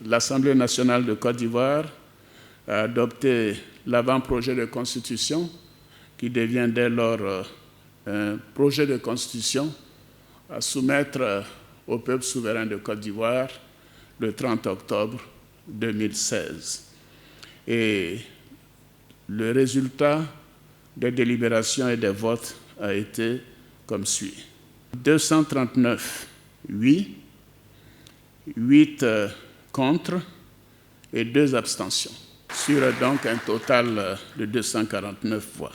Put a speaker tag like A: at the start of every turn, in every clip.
A: l'Assemblée nationale de Côte d'Ivoire a adopté l'avant-projet de constitution qui devient dès lors un projet de constitution à soumettre au peuple souverain de Côte d'Ivoire le 30 octobre 2016. Et le résultat des délibérations et des votes a été comme suit. 239 oui, 8 contre et 2 abstentions, sur donc un total de 249 voix.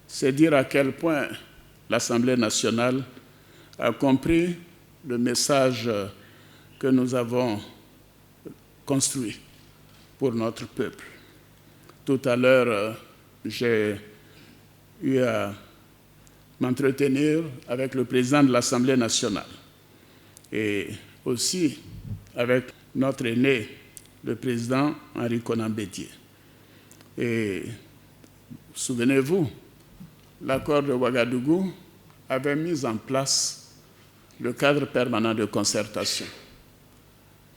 A: C'est dire à quel point l'Assemblée nationale a compris le message que nous avons construit pour notre peuple. Tout à l'heure, j'ai eu à m'entretenir avec le président de l'Assemblée nationale et aussi avec notre aîné, le président Henri Konan Bédié. Et souvenez-vous, l'accord de Ouagadougou avait mis en place le cadre permanent de concertation.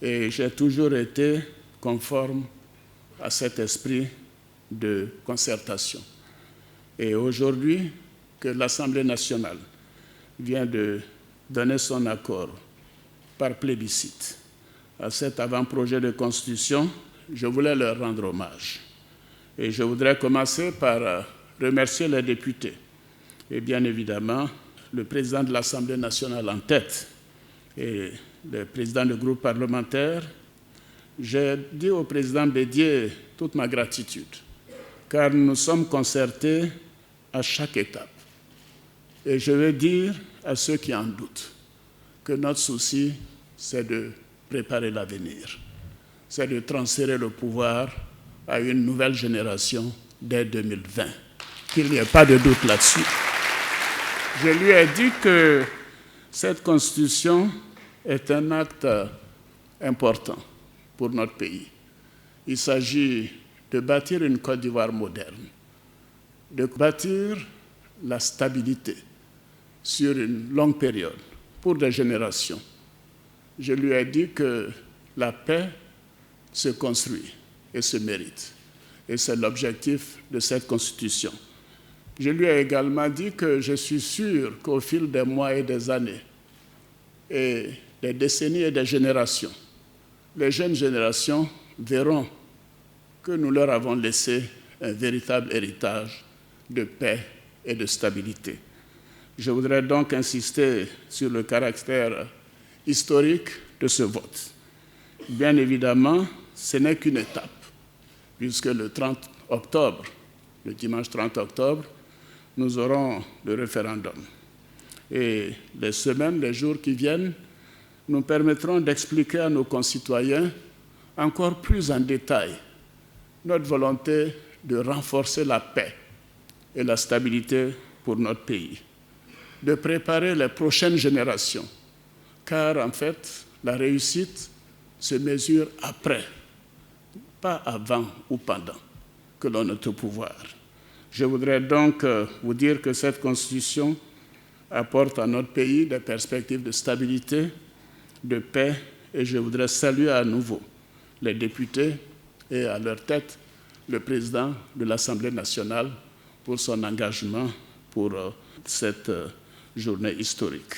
A: Et j'ai toujours été conforme à cet esprit de concertation. Et aujourd'hui, que l'Assemblée nationale vient de donner son accord par plébiscite à cet avant-projet de constitution, je voulais leur rendre hommage. Et je voudrais commencer par remercier les députés et bien évidemment le président de l'Assemblée nationale en tête et le président du groupe parlementaire. J'ai dit au président Bédié toute ma gratitude, car nous sommes concertés à chaque étape. Et je veux dire à ceux qui en doutent que notre souci, c'est de préparer l'avenir, c'est de transférer le pouvoir à une nouvelle génération dès 2020. Qu'il n'y ait pas de doute là-dessus. Je lui ai dit que cette constitution est un acte important pour notre pays. Il s'agit de bâtir une Côte d'Ivoire moderne, de bâtir la stabilité sur une longue période, pour des générations. Je lui ai dit que la paix se construit et se mérite. Et c'est l'objectif de cette Constitution. Je lui ai également dit que je suis sûr qu'au fil des mois et des années, et des décennies et des générations, les jeunes générations verront que nous leur avons laissé un véritable héritage de paix et de stabilité. Je voudrais donc insister sur le caractère historique de ce vote. Bien évidemment, ce n'est qu'une étape, puisque le 30 octobre, le dimanche 30 octobre, nous aurons le référendum. Et les semaines, les jours qui viennent, nous permettront d'expliquer à nos concitoyens encore plus en détail notre volonté de renforcer la paix et la stabilité pour notre pays, de préparer les prochaines générations, car en fait, la réussite se mesure après, pas avant ou pendant que l'on est au pouvoir. Je voudrais donc vous dire que cette Constitution apporte à notre pays des perspectives de stabilité, de paix, et je voudrais saluer à nouveau les députés et à leur tête le président de l'Assemblée nationale pour son engagement pour cette journée historique.